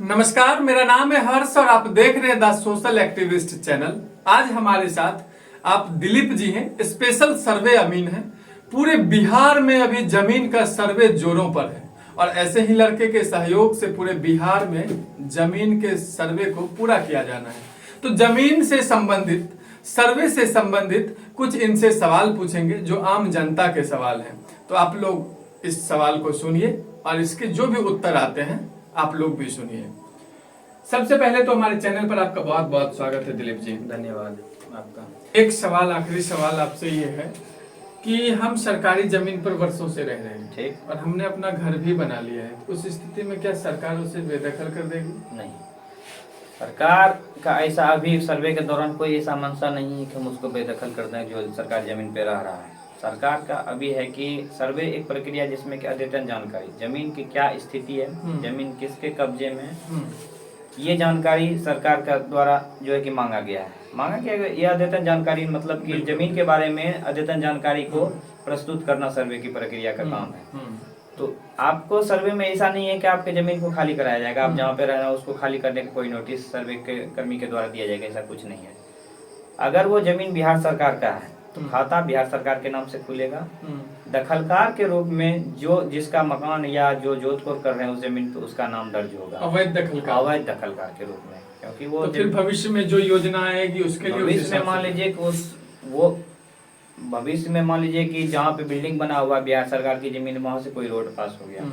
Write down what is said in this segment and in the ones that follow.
नमस्कार, मेरा नाम है हर्ष और आप देख रहे हैं द सोशल एक्टिविस्ट चैनल। आज हमारे साथ आप दिलीप जी हैं, स्पेशल सर्वे अमीन हैं। पूरे बिहार में अभी जमीन का सर्वे जोरों पर है और ऐसे ही लड़के के सहयोग से पूरे बिहार में जमीन के सर्वे को पूरा किया जाना है। तो जमीन से संबंधित, सर्वे से संबंधित कुछ इनसे सवाल पूछेंगे जो आम जनता के सवाल हैं। तो आप लोग इस सवाल को सुनिए और इसके जो भी उत्तर आते हैं आप लोग भी सुनिए। सबसे पहले तो हमारे चैनल पर आपका बहुत बहुत स्वागत है दिलीप जी। धन्यवाद आपका। एक सवाल, आखिरी सवाल आपसे ये है कि हम सरकारी जमीन पर वर्षों से रह रहे हैं, ठीक, और हमने अपना घर भी बना लिया है। उस स्थिति में क्या सरकार उसे बेदखल कर देगी? नहीं, सरकार का ऐसा अभी सर्वे के दौरान कोई ऐसा मंशा नहीं है कि हम उसको बेदखल कर दें जो सरकार जमीन पे रह रहा है। सरकार का अभी है कि सर्वे एक प्रक्रिया जिसमें कि अद्यतन जानकारी जमीन की क्या स्थिति है, जमीन किसके कब्जे में है, ये जानकारी सरकार का द्वारा जो है कि मांगा गया है। यह अद्यतन जानकारी मतलब कि जमीन के बारे में अद्यतन जानकारी को प्रस्तुत करना सर्वे की प्रक्रिया का काम है। तो आपको सर्वे में ऐसा नहीं है कि आपके जमीन को खाली कराया जाएगा, आप जहाँ पे रह रहे हैं उसको खाली करने का कोई नोटिस सर्वे के कर्मी के द्वारा दिया जाएगा, ऐसा कुछ नहीं है। अगर वो जमीन बिहार सरकार का है तो खाता बिहार सरकार के नाम से खुलेगा। दखलकार के रूप में जो जिसका मकान या जो जोधपुर कर रहे हैं उस जमीन पे उसका नाम दर्ज होगा अवैध दखलकार के रूप में, क्योंकि वो तो फिर भविष्य में जो योजना आएगी उसके लिए भविष्य में मान लीजिए कि जहाँ पे बिल्डिंग बना हुआ बिहार सरकार की जमीन, वहाँ से कोई रोड पास हो गया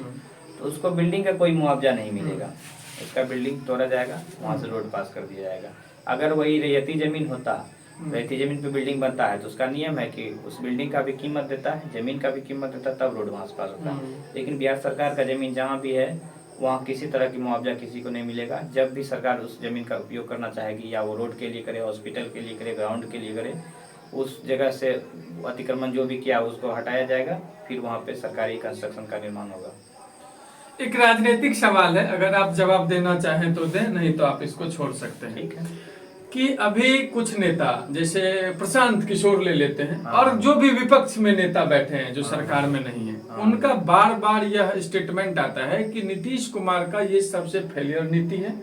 तो उसको बिल्डिंग का कोई मुआवजा नहीं मिलेगा, उसका बिल्डिंग तोड़ा जाएगा, वहाँ से रोड पास कर दिया जाएगा। अगर वही रैयती जमीन होता, रैयती जमीन पे बिल्डिंग बनता है तो उसका नियम है कि उस बिल्डिंग का भी कीमत देता है, जमीन का भी कीमत देता है, तब रोड वहाँ से पास होता है। लेकिन बिहार सरकार का जमीन जहाँ भी है वहाँ किसी तरह की मुआवजा किसी को नहीं मिलेगा। जब भी सरकार उस जमीन का उपयोग करना चाहेगी, या वो रोड के लिए करे, हॉस्पिटल के लिए करे, ग्राउंड के लिए करे, उस जगह से अतिक्रमण जो भी किया उसको हटाया जाएगा, फिर वहाँ पे सरकारी कंस्ट्रक्शन का निर्माण होगा। एक राजनीतिक सवाल है, अगर आप जवाब देना चाहें तो दें, नहीं तो आप इसको छोड़ सकते हैं। ठीक है कि अभी कुछ नेता जैसे प्रशांत किशोर ले लेते हैं, और जो भी विपक्ष में नेता बैठे हैं जो सरकार में नहीं है, उनका बार बार यह स्टेटमेंट आता है कि नीतीश कुमार का ये सबसे फेलियर नीति है।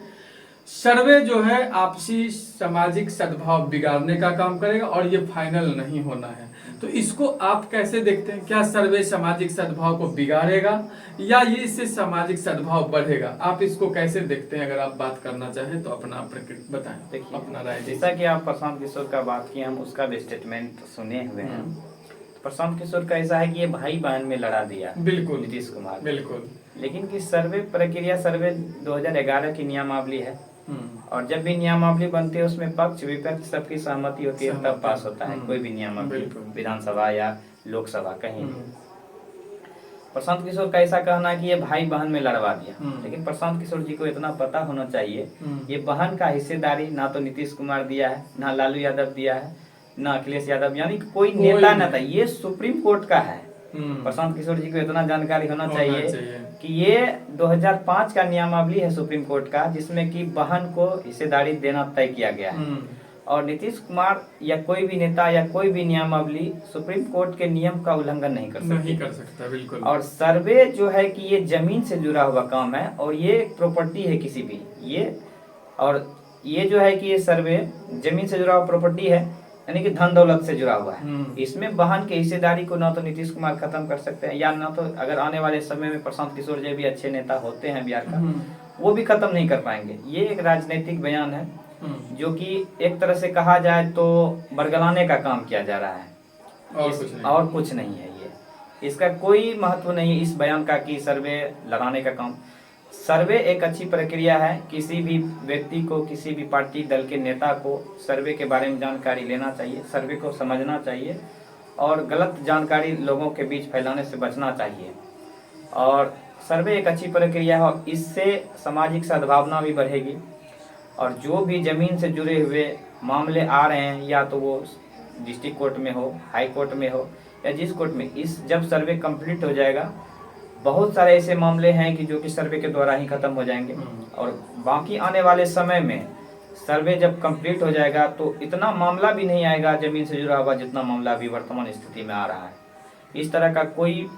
सर्वे जो है आपसी सामाजिक सद्भाव बिगाड़ने का काम करेगा और ये फाइनल नहीं होना है। तो इसको आप कैसे देखते हैं? क्या सर्वे सामाजिक सद्भाव को बिगाड़ेगा या ये इससे सामाजिक सद्भाव बढ़ेगा? आप इसको कैसे देखते हैं? अगर आप बात करना चाहें तो अपना बताएं, देखिए अपना राय। जैसा कि आप प्रशांत किशोर का बात किए, हम उसका भी स्टेटमेंट सुने हुए हैं। प्रशांत किशोर का ऐसा है कि ये भाई बहन में लड़ा दिया बिल्कुल नीतीश कुमार, बिल्कुल। लेकिन कि सर्वे प्रक्रिया, सर्वे 2011 की नियमावली है, और जब भी नियमावली बनती है उसमें पक्ष विपक्ष सबकी सहमति होती है तब पास होता है कोई भी नियमावली, विधानसभा या लोकसभा कहीं। प्रशांत किशोर का ऐसा कहना है कि ये भाई बहन में लड़वा दिया, लेकिन प्रशांत किशोर जी को इतना पता होना चाहिए ये बहन का हिस्सेदारी ना तो नीतीश कुमार दिया है, ना लालू यादव दिया है, ना अखिलेश यादव, यानी कोई नेता न था, ये सुप्रीम कोर्ट का है। प्रशांत किशोर जी को इतना जानकारी होना चाहिए कि ये 2005 का नियमावली है सुप्रीम कोर्ट का, जिसमें कि बहन को हिस्सेदारी देना तय किया गया है। और नीतीश कुमार या कोई भी नेता या कोई भी नियमावली सुप्रीम कोर्ट के नियम का उल्लंघन नहीं कर सकता, बिल्कुल। और सर्वे जो है कि ये जमीन से जुड़ा हुआ काम है, और ये प्रॉपर्टी है किसी भी, ये जो है कि ये सर्वे जमीन से जुड़ा हुआ प्रॉपर्टी है, यानी कि धन दौलत से जुड़ा हुआ है। इसमें बहन की हिस्सेदारी को ना तो नीतीश कुमार खत्म कर सकते हैं, या ना तो अगर आने वाले समय में प्रशांत किशोर जी भी अच्छे नेता होते हैं बिहार का, वो भी खत्म नहीं कर पाएंगे। ये एक राजनीतिक बयान है जो कि एक तरह से कहा जाए तो बरगलाने का काम किया जा रहा है, और कुछ नहीं है। ये इसका कोई महत्व नहीं है इस बयान का कि सर्वे लड़ाने का काम। सर्वे एक अच्छी प्रक्रिया है, किसी भी व्यक्ति को, किसी भी पार्टी दल के नेता को सर्वे के बारे में जानकारी लेना चाहिए, सर्वे को समझना चाहिए, और गलत जानकारी लोगों के बीच फैलाने से बचना चाहिए। और सर्वे एक अच्छी प्रक्रिया है, और इससे सामाजिक सद्भावना भी बढ़ेगी, और जो भी जमीन से जुड़े हुए मामले आ रहे हैं, या तो वो डिस्ट्रिक्ट कोर्ट में हो, हाई कोर्ट में हो, या जिस कोर्ट में, इस जब सर्वे कंप्लीट हो जाएगा, बहुत सारे ऐसे मामले हैं कि जो कि सर्वे के द्वारा ही खत्म हो जाएंगे। और बाकी आने वाले समय में सर्वे जब कंप्लीट हो जाएगा तो इतना मामला भी नहीं आएगा जमीन से जुड़ा हुआ जितना मामला अभी वर्तमान स्थिति में आ रहा है। इस तरह का कोई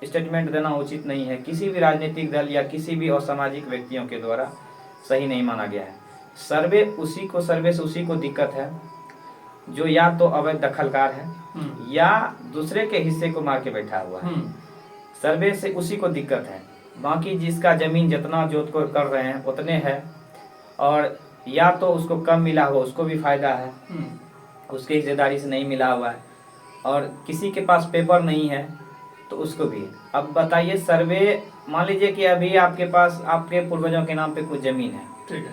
स्टेटमेंट देना उचित नहीं है किसी भी राजनीतिक दल या किसी भी असामाजिक व्यक्तियों के द्वारा। सही नहीं माना गया है। सर्वे से उसी को दिक्कत है जो या तो अवैध दखलकार है या दूसरे के हिस्से को मार के बैठा हुआ है। सर्वे से उसी को दिक्कत है, बाकी जिसका जमीन जितना जोत को कर रहे हैं उतने है, और या तो उसको कम मिला हुआ उसको भी फायदा है, उसके हिस्सेदारी से नहीं मिला हुआ है, और किसी के पास पेपर नहीं है तो उसको भी। अब बताइए, सर्वे मान लीजिए कि अभी आपके पास आपके पूर्वजों के नाम पे कुछ जमीन है,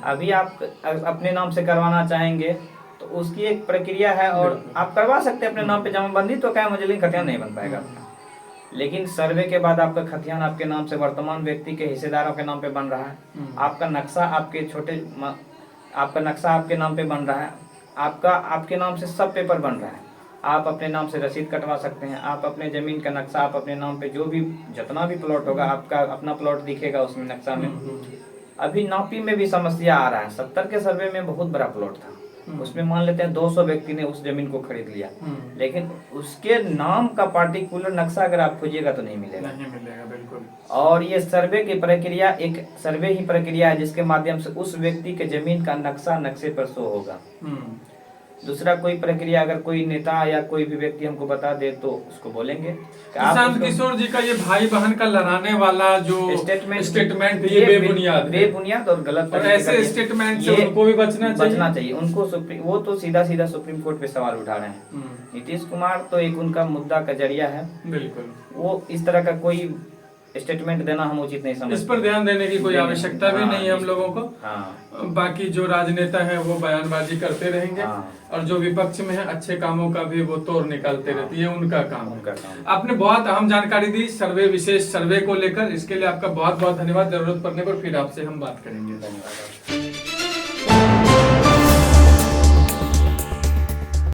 अभी आप अपने नाम से करवाना चाहेंगे तो उसकी एक प्रक्रिया है, और आप करवा सकते हैं अपने नाम पे जमाबंदी, तो क्या मुझे लेकिन खतियान नहीं बन पाएगा। लेकिन सर्वे के बाद आपका खतियान आपके नाम से वर्तमान व्यक्ति के हिस्सेदारों के नाम पे बन रहा है, आपका नक्शा आपके नाम पे बन रहा है, आपके नाम से सब पेपर बन रहा है, आप अपने नाम से रसीद कटवा सकते हैं, आप अपने जमीन का नक्शा आप अपने नाम पे जो भी जितना भी प्लॉट होगा आपका अपना प्लॉट दिखेगा उसमें नक्शा में। अभी नापी में भी समस्या आ रहा है। 70 के सर्वे में बहुत बड़ा प्लॉट था, उसमें मान लेते हैं 200 व्यक्ति ने उस जमीन को खरीद लिया, लेकिन उसके नाम का पार्टिकुलर नक्शा अगर आप खोजिएगा तो नहीं मिलेगा। बिल्कुल। और ये सर्वे की प्रक्रिया एक सर्वे ही प्रक्रिया है जिसके माध्यम से उस व्यक्ति के जमीन का नक्शा नक्शे पर शो होगा। दूसरा कोई प्रक्रिया अगर कोई नेता या कोई भी व्यक्ति हमको बता दे तो उसको बोलेंगे। प्रशांत किशोर जी का ये भाई बहन का लड़ाने वाला जो स्टेटमेंट ये बेबुनियाद और गलत, और ऐसे स्टेटमेंट से उनको भी बचना चाहिए। उनको वो तो सीधा सुप्रीम कोर्ट पे सवाल उठा रहे हैं। नीतीश कुमार तो एक उनका मुद्दा का जरिया है, बिल्कुल। वो इस तरह का कोई स्टेटमेंट देना हम उचित नहीं समझते। इस पर ध्यान देने की कोई आवश्यकता भी नहीं है हम लोगों को। बाकी जो राजनेता है वो बयानबाजी करते रहेंगे, और जो विपक्ष में है अच्छे कामों का भी वो तोड़ निकालते रहती है, उनका काम। आपने बहुत अहम जानकारी दी सर्वे, विशेष सर्वे को लेकर, इसके लिए आपका बहुत बहुत धन्यवाद। जरूरत पड़ने पर फिर आपसे हम बात करेंगे। धन्यवाद।